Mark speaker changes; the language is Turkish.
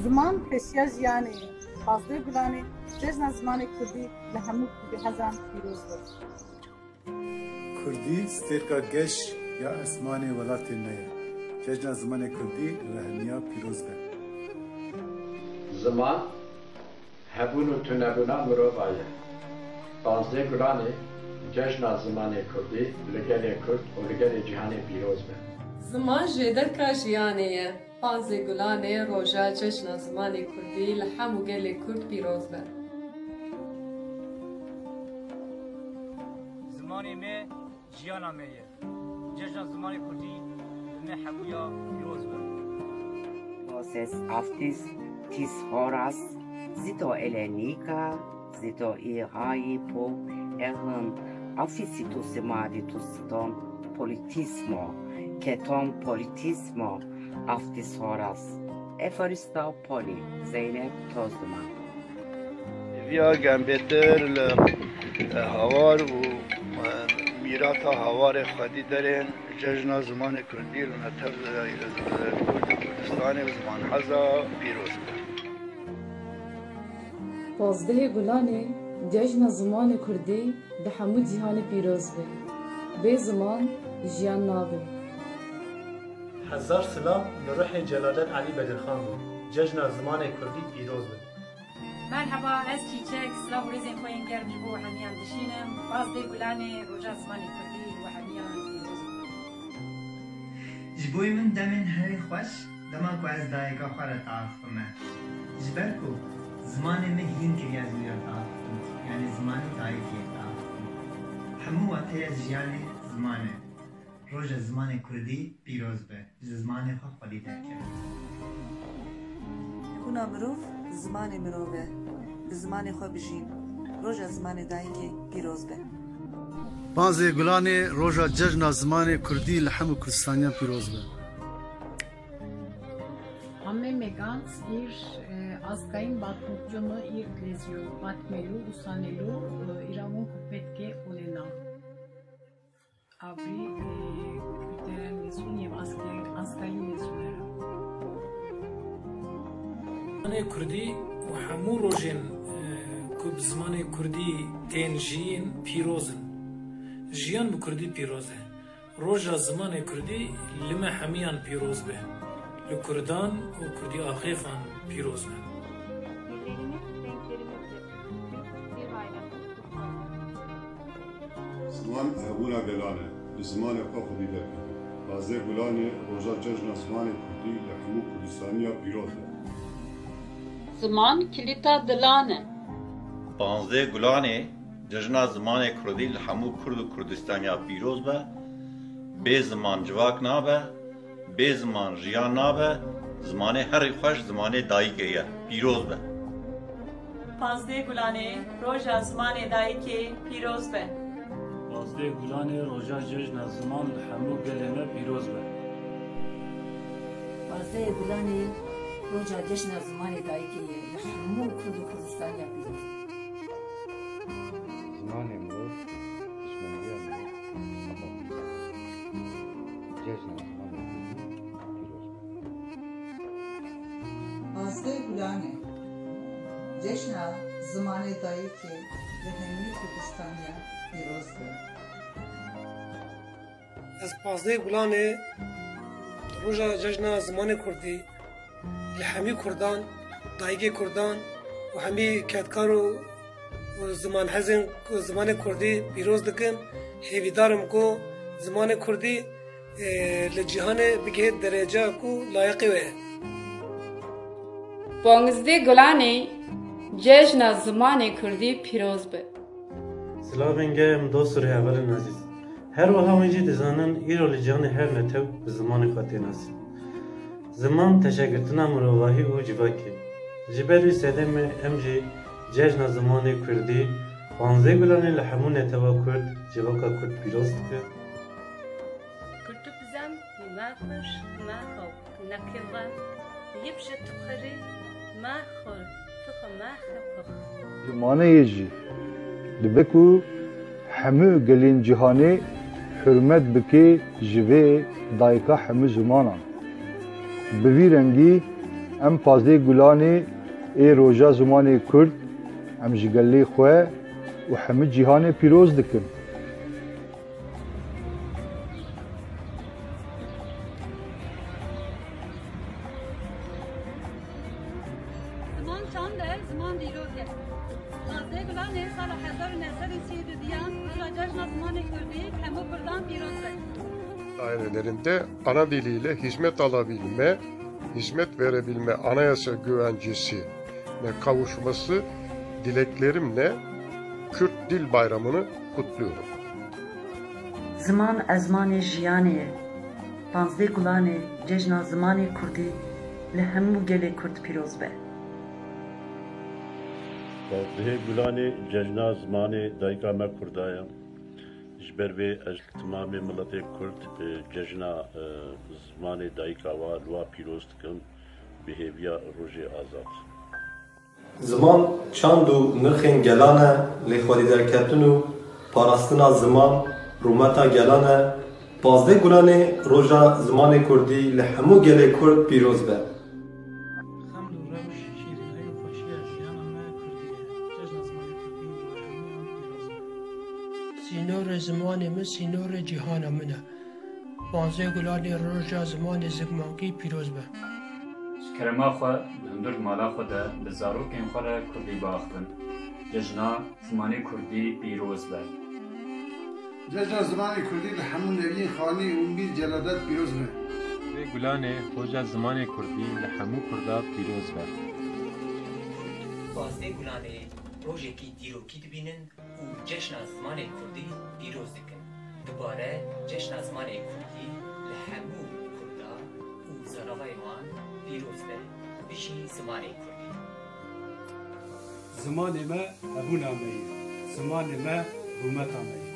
Speaker 1: Ziman peşiya jiyanê ye. Fazlê Gulanê cejna zimanê Kurdî li hemû hezan pîroz be.
Speaker 2: Kurdî stêrka geş ya esmanê welatê me ye. Cejna zimanê Kurdî rehmiya pîroz be.
Speaker 3: Ziman hebûn û tunebûna mirova ye. Fazlê Gulanê cejna zimanê Kurdî li gelê Kurd û li gelê cîhanê pîroz be.
Speaker 4: Ziman jê derka jiyanê ye. Fazlê Gulanê roja cejna zimanê Kurdî li hemû gelê Kurd pîroz be.
Speaker 5: Zimanê me jiyana me ye. Cejna zimanê Kurdî li me hemûya pîroz be.
Speaker 6: Voces aftis tis horas zito elenika zito irai po erhın afisitus emaditus ton politismo keton politismo aftis horas efarista poli Zeynep Tozduman.
Speaker 7: Via gambeter havar u mirata havar khadi derin cejna zaman Kurdî li netev Kurdistanê zaman heza pîroz be.
Speaker 8: Pazdehê Gulanê cejna zimanê Kurdî di hemû cîhanê pîroz be. Bê ziman jiyan nabe.
Speaker 9: Hezar selam li ruhê Celalet Elî Bedirxan bû. Cejna zimanê Kurdî pîroz be.
Speaker 10: Merhaba, ez çiçek, silav û rêzên xwe yên germ ji bo hemiyan dişînim. Pazdehê Gulanê roja zimanê Kurdî û hemiyan pîroz be.
Speaker 11: Ji bo min demên herî xweş, dema ku ez dayika xwe re taaf bime. Ji ber ku zimanê me hîn kiriya ji wî re taaf bikim, yani zimanê dayikê taaf bikim. Hemû wateye jiyanê ziman e. Roja zimanê Kurdî pîroz be. Ji zimanê xwe xwedî derkeve.
Speaker 12: Hûna mirov zimanê mirov e. Bi zimanê xwe bijîn. Roja zimanê dayikê pîroz be.
Speaker 2: Fazlê Gulanê roja cejna zimanê Kurdî li hemû Kurdistaniyan pîroz be.
Speaker 13: Ame megans ir azgayın batmukcumu ir leziyor. Batmelu, usanelu, iravun kupetke olena. Avri küteren mezun yev azgayın mezunera.
Speaker 14: Zimanê Kurdî û hemû rojên ku bi zimanê Kurdî tên jîn pîrozin. Jiyan bi Kurdî pîroz e. Roja zimanê Kurdî li me hemiyan pîroz be. Li Kurdan û Kurdî axêfan pîroz be.
Speaker 15: Ziman hebûna gelan e. Li zimanê xwe xwedî derkeve. Fazlê Gulanê roja cejna zimanê Kurdî li hemû Kurdistaniya pîroz be.
Speaker 16: Ziman kilîta dilan e.
Speaker 17: Fazlê Gulanê cejna zimanê Kurdî li hemû Kurd û Kurdistaniya pîroz be. Bê ziman civak nabe, bê ziman jiyan nabe, zimanê herî xweş zimanê dayîkê ye. Pîroz be.
Speaker 10: Pazdehê Gulanê roja zimanê dayikê pîroz be.
Speaker 5: Pazdehê Gulanê roja cejna ziman li hemû gelê me pîroz be.
Speaker 12: Pazdehê Gulanê roja cejna zimanê dayikê ye. Li hemû Kurd û Kurdistaniya pîroz be.
Speaker 18: Zimanê mirov pişmanîya mirov cejna zimanê pîroz be.
Speaker 19: Pazdehê Gulanê cejna zimanê dayikê li hemû Kurdistaniya pîroz be.
Speaker 20: Ez Pazdehê Gulanê roja cejna zimanê Kurdî li hemî Kurdan, dayîkê Kurdan û hemî ketkar û zimanhezên zimanê Kurdî pîroz dikim. Hêvîdarim ku zimanê Kurdî li cîhanê bigihê dereceya ku layiqê we ye.
Speaker 16: Pazdehê Gulanê cejna zimanê Kurdî pîroz be.
Speaker 9: Silavên geyem dostûrê hevalên ezîz. Her wiha wê jî dizanin îro li cihanê her netew bi zimanê xwe tê nasîn. Ziman teşekkirtina mirovahî û civakê. Ji ber vî sedê me em jî cejna zimanê Kurdî Fazlê Gulanê li hemû neteva Kurd civaka Kurd pîroz dike.
Speaker 6: Kurtu bizem ma xweş ma xew nekirvan yip ji tuxirî ma xwe tuxu ma xepix.
Speaker 1: Zimanê jî dibe ku hemû gelên cîhanê hürmet bike ji vê dayika hemû zimanan. Bi vî rengî
Speaker 7: ام پازده گلانی ای روژا زمان کرد ام جگلی خواه و همه جهان پیروز دکن.
Speaker 21: زمان چنده؟ زمان دیروزه. پازده گلانی سال 1932 روژا جشن زمان کردی همه کردان پیروزه.
Speaker 22: Dairelerinde ana diliyle hizmet alabilme, hizmet verebilme anayasa güvencesine kavuşması dileklerimle Kürt Dil Bayramı'nı kutluyorum.
Speaker 23: Zaman ezmanê jiyanê ye. Panzdê gulanê cejna zimanê Kurdî li hemû gelê Kurd pîroz be.
Speaker 24: Panzdê gulanê cejna zimanê dayika me Kurdaya. Ji ber vê ez timamê miletê Kurd cejna zimanê dayika wa li wa pîroz dikim bi hêviya rojê azad.
Speaker 25: Ziman çand û nirxên gelan e lê xwedîderketin û parastina ziman rûmeta gelan e. Panzdê gulanê roja zimanê Kurdî li hemû gelê Kurd pîroz be.
Speaker 26: سینور زمانی من سینور جهان منه. پانزه گلانی روژا زمانی زگمانگی پیروز به.
Speaker 27: کرما خو هندور مالا خو ده به زاروکین خو را کردی باختن. جشنا زمانی کردی پیروز به.
Speaker 28: جشنا زمانی کردی لحمون نوین خانی امید جلادت پیروز به.
Speaker 29: گلانه روژا زمانی کردی لحمو کردا پیروز به.
Speaker 30: پانزده گلانی روژه کی دیروکی دبینن و جشن زمان کردی پیروز دکن. دوباره جشن زمان کردی لحمو کردا و زراوی وان پیروز به بشی زمان کردی.
Speaker 31: زمان ما ابونا می، زمان ما رومتا می.